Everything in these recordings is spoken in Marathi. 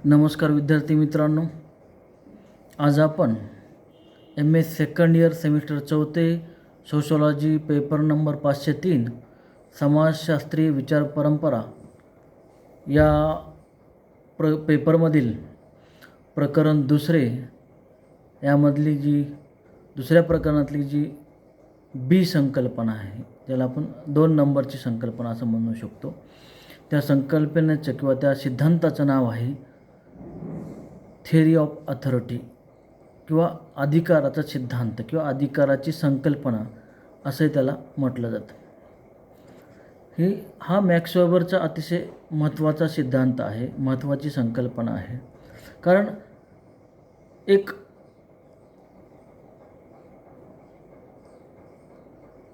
नमस्कार विद्यार्थी मित्रांनो, आज आपण MS second year semester 4 sociology paper number 503 समाजशास्त्रीय विचार परंपरा या पेपरमधील प्रकरण दुसरे यामधली जी दुसऱ्या प्रकरणातली जी बी संकल्पना आहे, ज्याला आपण 2 नंबरची संकल्पना असं म्हणू शकतो, त्या संकल्पनेचं किंवा त्या सिद्धांताचं नाव आहे थेअरी ऑफ अथॉरिटी किंवा अधिकाराचा सिद्धांत किंवा अधिकाराची संकल्पना असं त्याला म्हटलं जातं. हा मॅक्स वेबरचा अतिशय महत्त्वाचा सिद्धांत आहे, महत्त्वाची संकल्पना आहे. कारण एक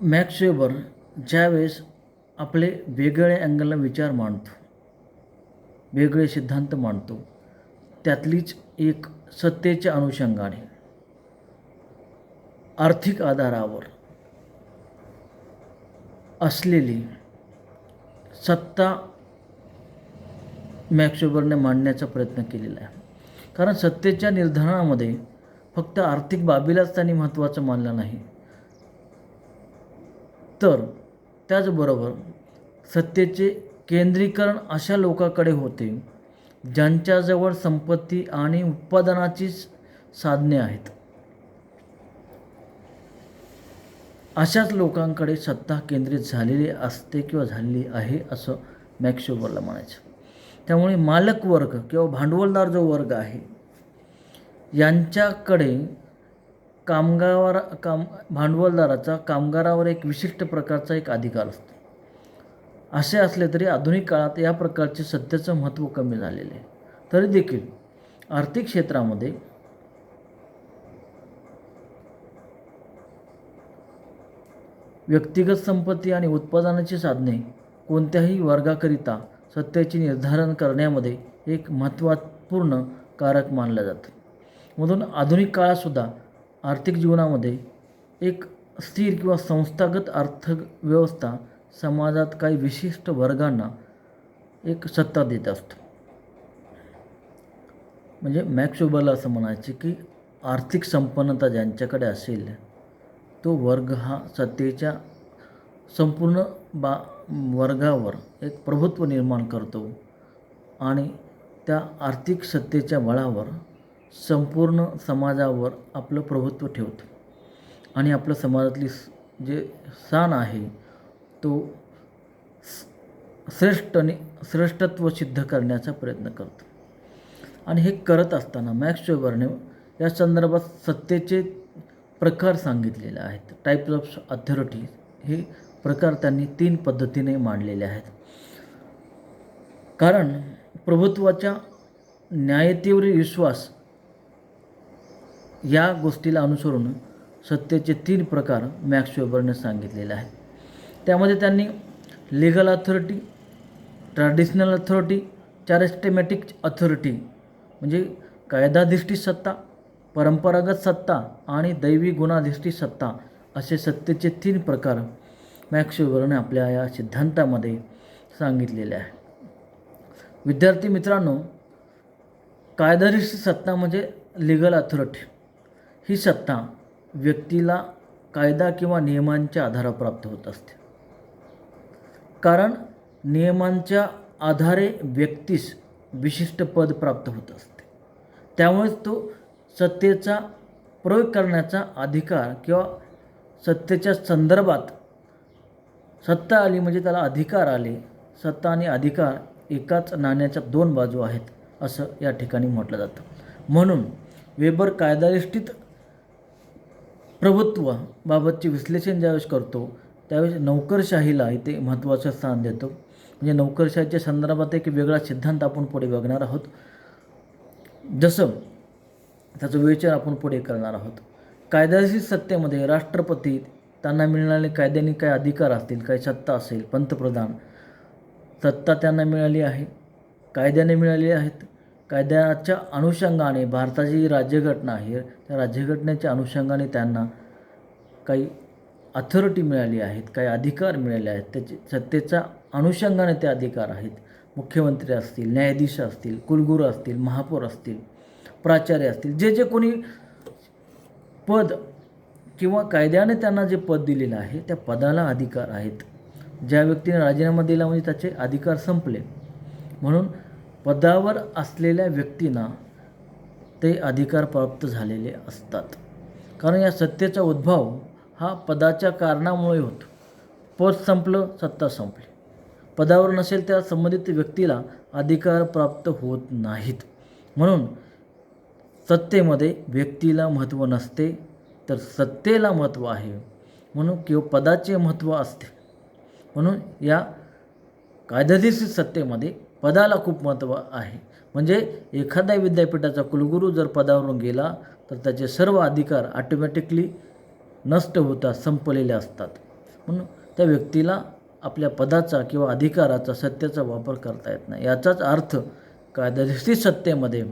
मॅक्स वेबर ज्यावेळेस आपले वेगवेगळ्या अँगलला विचार मांडतो, वेगळे सिद्धांत मांडतो, त्यातलीच एक सत्तेच्या अनुषंगाने आर्थिक आधारावर असलेली सत्ता मॅक्स वेबरने मांडण्याचा प्रयत्न केलेला आहे. कारण सत्तेच्या निर्धारणामध्ये फक्त आर्थिक बाबीलाच त्यांनी महत्त्वाचं मानलं नाही, तर त्याचबरोबर सत्तेचे केंद्रीकरण अशा लोकांकडे होते ज्यांच्याजवळ संपत्ती आणि उत्पादनाची साधने आहेत. अशाच लोकांकडे सत्ता केंद्रित झालेली असते किंवा झालेली आहे असं मॅक्स वेबरला म्हणायचं. त्यामुळे मालक वर्ग किंवा भांडवलदार जो वर्ग आहे यांच्याकडे भांडवलदाराचा कामगारावर एक विशिष्ट प्रकारचा एक अधिकार असतो. असे असले तरी आधुनिक काळात या प्रकारचे सत्तेचं महत्त्व कमी झालेले आहे. तरी देखील आर्थिक क्षेत्रामध्ये व्यक्तिगत संपत्ती आणि उत्पादनाची साधने कोणत्याही वर्गाकरिता सत्तेचे निर्धारण करण्यामध्ये एक महत्त्वपूर्ण कारक मानलं जातं. म्हणून आधुनिक काळातसुद्धा आर्थिक जीवनामध्ये एक स्थिर किंवा संस्थागत अर्थव्यवस्था समाजात काही विशिष्ट वर्गांना एक सत्ता देत असतो. म्हणजे मॅक्स वेबरला असं म्हणायचे की आर्थिक संपन्नता ज्यांच्याकडे असेल तो वर्ग हा सत्तेच्या संपूर्ण वर्गावर एक प्रभुत्व निर्माण करतो आणि त्या आर्थिक सत्तेच्या बळावर संपूर्ण समाजावर आपलं प्रभुत्व ठेवतो आणि आपल्या समाजातली जे स्थान आहे तो श्रेष्ठत्व सिद्ध करण्याचा प्रयत्न करतो. आणि हे करत असताना मॅक्स वेबरने या संदर्भात सत्तेचे प्रकार सांगितलेले आहेत. टाईप्स ऑफ अथॉरिटी हे प्रकार त्यांनी 3 पद्धतीने मांडलेले आहेत. कारण प्रभुत्वाच्या न्यायतेवरील विश्वास या गोष्टीला अनुसरून सत्तेचे 3 प्रकार मॅक्स वेबरने सांगितलेले आहेत. त्यामध्ये त्यांनी legal authority, traditional authority, charismatic authority म्हणजे कायदाधिष्ठित सत्ता, परंपरागत सत्ता आणि दैवी गुणाधिष्ठित सत्ता असे सत्तेचे 3 प्रकार मॅक्स वेबरने आपल्या या सिद्धांतामध्ये सांगितलेले आहे. विद्यार्थी मित्रांनो, कायदाधिष्ठित सत्ता म्हणजे लीगल अथॉरिटी. ही सत्ता व्यक्तीला कायदा किंवा नियमांच्या आधारावर प्राप्त होत असते. कारण नियमांच्या आधारे व्यक्तीस विशिष्ट पद प्राप्त होत असते. त्यामुळेच तो सत्तेचा प्रयोग करण्याचा अधिकार किंवा सत्तेच्या संदर्भात सत्ता आली म्हणजे त्याला अधिकार आले. सत्ता आणि अधिकार एकाच नाण्याच्या 2 बाजू आहेत असं या ठिकाणी म्हटलं जातं. म्हणून वेबर कायदाधिष्ठित प्रभुत्वाबाबतचे विश्लेषण ज्यावेळेस करतो त्यावेळेस नोकरशाहीला इथे महत्त्वाचं स्थान देतो. म्हणजे नोकरशाहीच्या संदर्भात एक वेगळा सिद्धांत आपण पुढे बघणार आहोत, जसं त्याचा विचार आपण पुढे करणार आहोत. कायदेशीर सत्तेमध्ये राष्ट्रपती त्यांना मिळणारे कायद्याने काही अधिकार असतील, काही सत्ता असेल, पंतप्रधान सत्ता त्यांना मिळाली आहे, कायद्याने मिळाली आहेत. कायद्याच्या अनुषंगाने भारताची राज्यघटना आहे, त्या राज्यघटनेच्या अनुषंगाने त्यांना काही अथॉरिटी मिळाली आहेत, काही अधिकार मिळाले आहेत. त्याचे सत्तेचा अनुषंगाने ते अधिकार आहेत. मुख्यमंत्री असतील, न्यायाधीश असतील, कुलगुरू असतील, महापौर असतील, प्राचार्य असतील, जे जे कोणी पद किंवा कायद्याने त्यांना जे पद दिलेलं आहे त्या पदाला अधिकार आहेत. ज्या व्यक्तीने राजीनामा दिला म्हणजे त्याचे अधिकार संपले. म्हणून पदावर असलेल्या व्यक्तींना ते अधिकार प्राप्त झालेले असतात. कारण या सत्तेचा उद्भव हा पदाच्या कारणामुळे होतो. पद संपलं, सत्ता संपली. पदावर नसेल त्या संबंधित व्यक्तीला अधिकार प्राप्त होत नाहीत. म्हणून सत्तेमध्ये व्यक्तीला महत्त्व नसते तर सत्तेला महत्त्व आहे. म्हणून किंवा पदाचे महत्त्व असते. म्हणून या कायदेशीर सत्तेमध्ये पदाला खूप महत्त्व आहे. म्हणजे एखाद्या विद्यापीठाचा कुलगुरू जर पदावरून गेला तर त्याचे सर्व अधिकार ऑटोमॅटिकली नष्ट होतात, संपलेले असतात. म्हणून त्या व्यक्तीला आपल्या पदाचा किंवा अधिकाराचा सत्तेचा वापर करता येत नाही. याचाच अर्थ कायदेशीर सत्तेमध्ये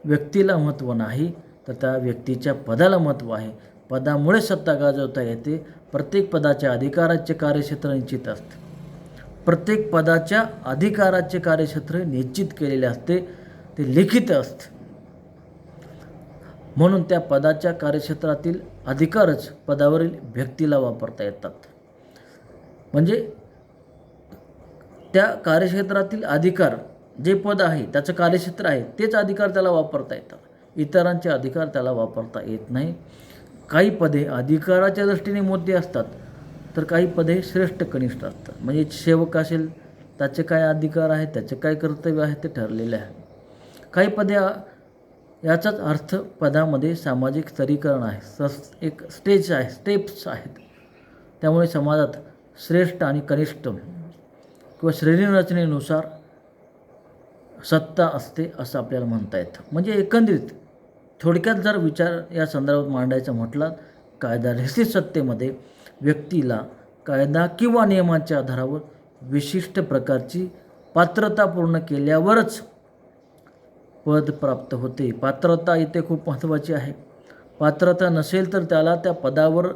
व्यक्तीला महत्त्व नाही तर त्या व्यक्तीच्या पदाला महत्त्व आहे. पदामुळे सत्ता गाजवता येते. प्रत्येक पदाच्या अधिकाराचे कार्यक्षेत्र निश्चित असते. प्रत्येक पदाच्या अधिकाराचे कार्यक्षेत्र निश्चित केलेले असते, ते लिखित असते. म्हणून त्या पदाच्या कार्यक्षेत्रातील अधिकारच पदावरील व्यक्तीला वापरता येतात. म्हणजे त्या कार्यक्षेत्रातील अधिकार, जे पद आहे त्याचं कार्यक्षेत्र आहे तेच अधिकार त्याला वापरता येतात. इतरांचे अधिकार त्याला वापरता येत नाही. काही पदे अधिकाराच्या दृष्टीने मोठी असतात तर काही पदे श्रेष्ठ कनिष्ठ असतात. म्हणजे सेवक असेल त्याचे काय अधिकार आहेत, त्याचे काय कर्तव्य आहे ते ठरलेले आहे. काही पदे याचाच अर्थ पदामध्ये सामाजिक स्तरीकरण आहे, एक स्टेज आहे, स्टेप्स आहेत. त्यामुळे समाजात श्रेष्ठ आणि कनिष्ठ किंवा श्रेणीरचनेनुसार सत्ता असते असं आपल्याला म्हणता येतं. म्हणजे एकंदरीत थोडक्यात जर विचार या संदर्भात मांडायचा म्हटला, कायदेशीर सत्तेमध्ये व्यक्तीला कायदा किंवा नियमांच्या आधारावर विशिष्ट प्रकारची पात्रता पूर्ण केल्यावरच पद प्राप्त होते. पात्रता इथे खूप महत्त्वाची आहे. पात्रता नसेल तर त्याला त्या पदावर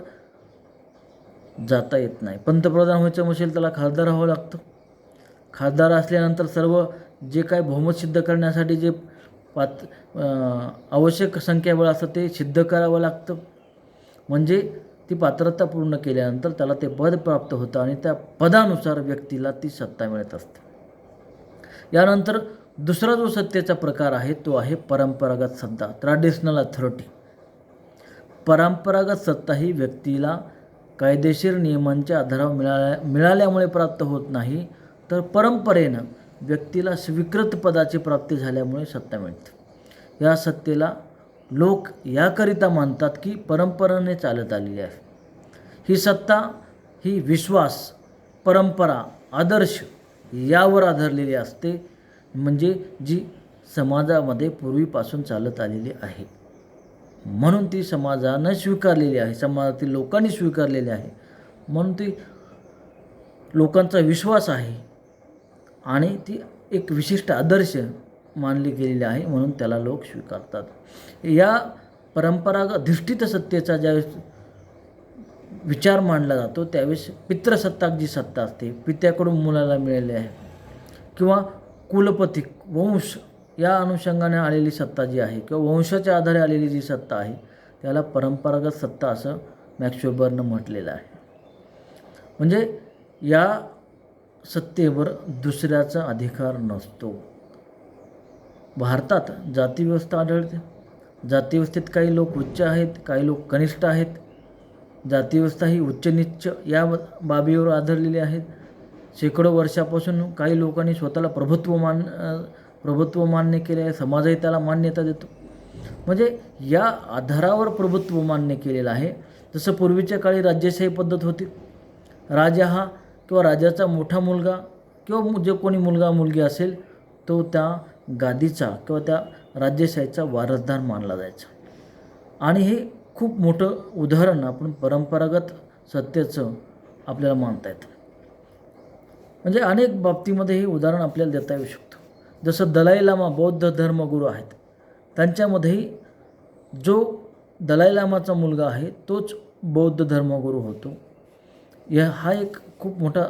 जाता येत नाही. पंतप्रधान व्हायचं नसेल त्याला खासदार व्हावं लागतं. खासदार असल्यानंतर सर्व जे काय बहुमत सिद्ध करण्यासाठी जे आवश्यक संख्याबळ असतं ते सिद्ध करावं लागतं. म्हणजे ती पात्रता पूर्ण केल्यानंतर त्याला ते पद प्राप्त होतं आणि त्या पदानुसार व्यक्तीला ती सत्ता मिळत असते. यानंतर दुसरा जो सत्तेचा प्रकार आहे तो आहे परंपरागत सत्ता, ट्रॅडिशनल अथॉरिटी. परंपरागत सत्ता ही व्यक्तीला कायदेशीर नियमांच्या आधारावर मिळाल्यामुळे प्राप्त होत नाही तर परंपरेनं व्यक्तीला स्वीकृत पदाची प्राप्ती झाल्यामुळे सत्ता मिळते. या सत्तेला लोक याकरिता मानतात की परंपरेने चालत आलेली आहे. ही सत्ता ही विश्वास, परंपरा, आदर्श यावर आधारलेली असते. म्हणजे जी समाजामध्ये पूर्वीपासून चालत आलेली आहे. म्हणून ती समाजानं स्वीकारलेली आहे, समाजातील लोकांनी स्वीकारलेली आहे. म्हणून ती लोकांचा विश्वास आहे आणि ती एक विशिष्ट आदर्श मानली गेलेली आहे. म्हणून त्याला लोक स्वीकारतात. या परंपरागत अधिष्ठित सत्तेचा ज्यावेळेस विचार मांडला जातो त्यावेळेस पितृसत्ताक जी सत्ता असते, पित्याकडून मुलाला मिळाली आहे किंवा कुलपती वंश या अनुषंगाने आलेली सत्ता जी आहे किंवा वंशाच्या आधारे आलेली जी सत्ता आहे त्याला परंपरागत सत्ता असं मॅक्स वेबरनं म्हटलेलं आहे. म्हणजे या सत्तेवर दुसऱ्याचा अधिकार नसतो. भारतात जातीव्यवस्था आढळते. जातीव्यवस्थेत काही लोक उच्च आहेत, काही लोक कनिष्ठ आहेत. जातीव्यवस्था ही उच्च नीच या बाबीवर आधारलेली आहेत. शेकडो वर्षापासून काही लोकांनी स्वतःला प्रभुत्व मान्य केले आहे. समाजही त्याला मान्यता देतो. म्हणजे या आधारावर प्रभुत्व मान्य केलेलं आहे. जसं पूर्वीच्या काळी राज्यशाही पद्धत होती. राजा हा किंवा राजाचा मोठा मुलगा किंवा जो कोणी मुलगा मुलगी असेल तो त्या गादीचा किंवा त्या राज्यशाहीचा वारसदार मानला जायचा. आणि हे खूप मोठं उदाहरण आपण परंपरागत सत्तेचं आपल्याला मानता येतं. म्हणजे अनेक बाबतीमध्ये हे उदाहरण आपल्याला देता येऊ शकतं. जसं दलाई लामा बौद्ध धर्मगुरू आहेत. त्यांच्यामध्येही जो दलाई लामाचा मुलगा आहे तोच बौद्ध धर्मगुरू होतो. हा एक खूप मोठा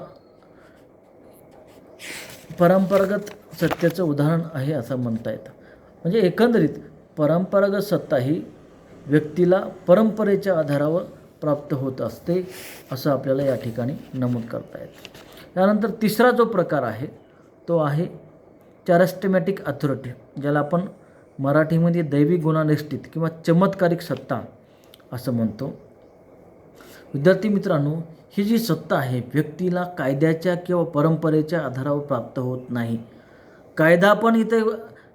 परंपरागत सत्याचं उदाहरण आहे असं म्हणता येतं. म्हणजे एकंदरीत परंपरागत सत्ता ही व्यक्तीला परंपरेच्या आधारावर प्राप्त होत असते असं आपल्याला या ठिकाणी नमूद करता येतं. त्यानंतर तिसरा जो प्रकार आहे तो आहे चॅरिस्मॅटिक अथॉरिटी, ज्याला आपण मराठीमध्ये दैवी गुणानिष्ठित किंवा चमत्कारिक सत्ता असं म्हणतो. विद्यार्थी मित्रांनो, ही जी सत्ता आहे व्यक्तीला कायद्याच्या किंवा परंपरेच्या आधारावर प्राप्त होत नाही. कायदा पण इथे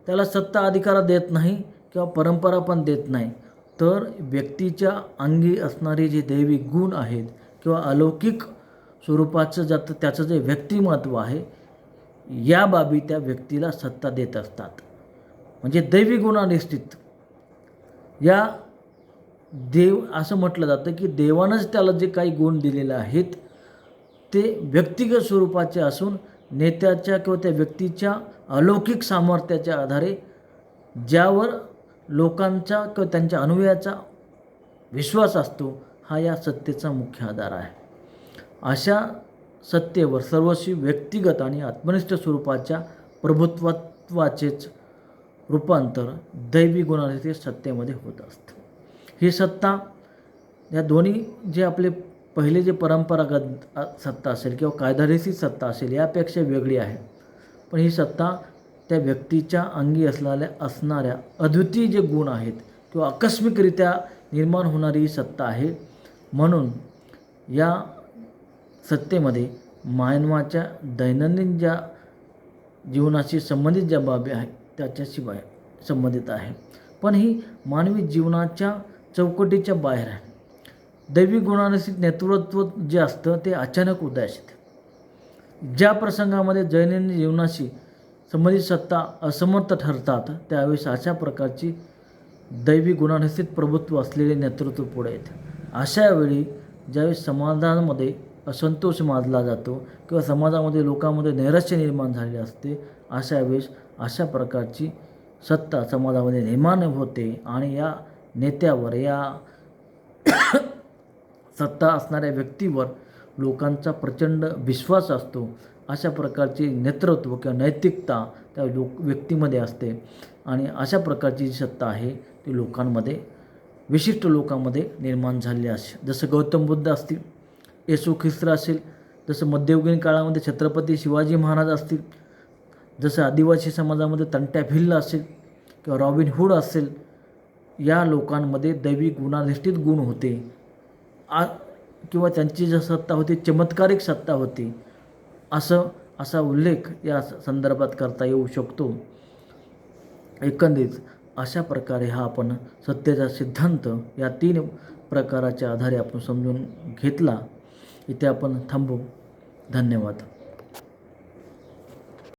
त्याला सत्ता अधिकार देत नाही किंवा परंपरा पण देत नाही, तर व्यक्तीच्या अंगी असणारे जे दैवी गुण आहेत किंवा अलौकिक स्वरूपाचं त्याचं जे व्यक्तिमत्व आहे, या बाबी त्या व्यक्तीला सत्ता देत असतात. म्हणजे दैवी गुणानिष्ठित या देव असं म्हटलं जातं की देवानंच त्याला जे काही गुण दिलेले आहेत ते व्यक्तिगत स्वरूपाचे असून नेत्याच्या किंवा त्या व्यक्तीच्या अलौकिक सामर्थ्याच्या आधारे ज्यावर लोकांचा किंवा त्यांच्या अनुयायाचा विश्वास असतो, हा या सत्तेचा मुख्य आधार आहे. अशा सत्तेवर सर्वस्वी व्यक्तिगत आणि आत्मनिष्ठ स्वरूपाच्या प्रभुत्वाचेच रूपांतर दैवी गुणानिष्ठित सत्तेमध्ये होत असतं. ही सत्ता या दोन्ही जे आपले पहिले जे परंपरागत सत्ता असेल किंवा कायदेशीर सत्ता असेल यापेक्षा वेगळी आहे. पण ही सत्ता त्या व्यक्तीच्या अंगी असणाऱ्या अद्वितीय जे गुण आहेत किंवा आकस्मिकरित्या निर्माण होणारी ही सत्ता आहे. म्हणून या सत्तेमध्ये मानवाच्या दैनंदिन ज्या जीवनाशी संबंधित ज्या बाबी आहेत त्याच्याशिवाय संबंधित आहे, पण ही मानवी जीवनाच्या चौकटीच्या बाहेर आहे. दैवी गुणानिष्ठित नेतृत्व जे असतं ते अचानक उदयास येते. ज्या प्रसंगामध्ये दैनंदिन जीवनाशी संबंधित सत्ता असमर्थ ठरतात त्यावेळेस अशा प्रकारची दैवी गुणानिष्ठित प्रभुत्व असलेले नेतृत्व पुढे येते. अशा वेळी ज्यावेळेस समाजामध्ये असंतोष माजला जातो किंवा समाजामध्ये लोकांमध्ये नैराश्य निर्माण झालेले असते, अशा वेळेस अशा प्रकारची सत्ता समाजामध्ये निर्माण होते आणि या नेत्यावर, या सत्ता असणाऱ्या व्यक्तीवर लोकांचा प्रचंड विश्वास असतो. अशा प्रकारची नेतृत्व किंवा नैतिकता त्या व्यक्तीमध्ये असते आणि अशा प्रकारची जी सत्ता आहे ती लोकांमध्ये, विशिष्ट लोकांमध्ये निर्माण झालेली असते. जसं गौतम बुद्ध असतील, येशू ख्रिस्त असेल, जसं मध्ययुगीन काळामध्ये छत्रपती शिवाजी महाराज असतील, जसं आदिवासी समाजामध्ये तंट्या भिल्ल असेल किंवा रॉबिन हुड असेल, या लोकांमध्ये दैवी गुणानिष्ठित गुण होते किंवा त्यांची जी सत्ता होती चमत्कारिक सत्ता होती, असा उल्लेख या संदर्भात करता येऊ शकतो. एकंदरीत अशा प्रकारे हा आपण सत्तेचा सिद्धांत या 3 प्रकाराच्या आधारे आपण समजून घेतला. इथे आपण थांबू. धन्यवाद.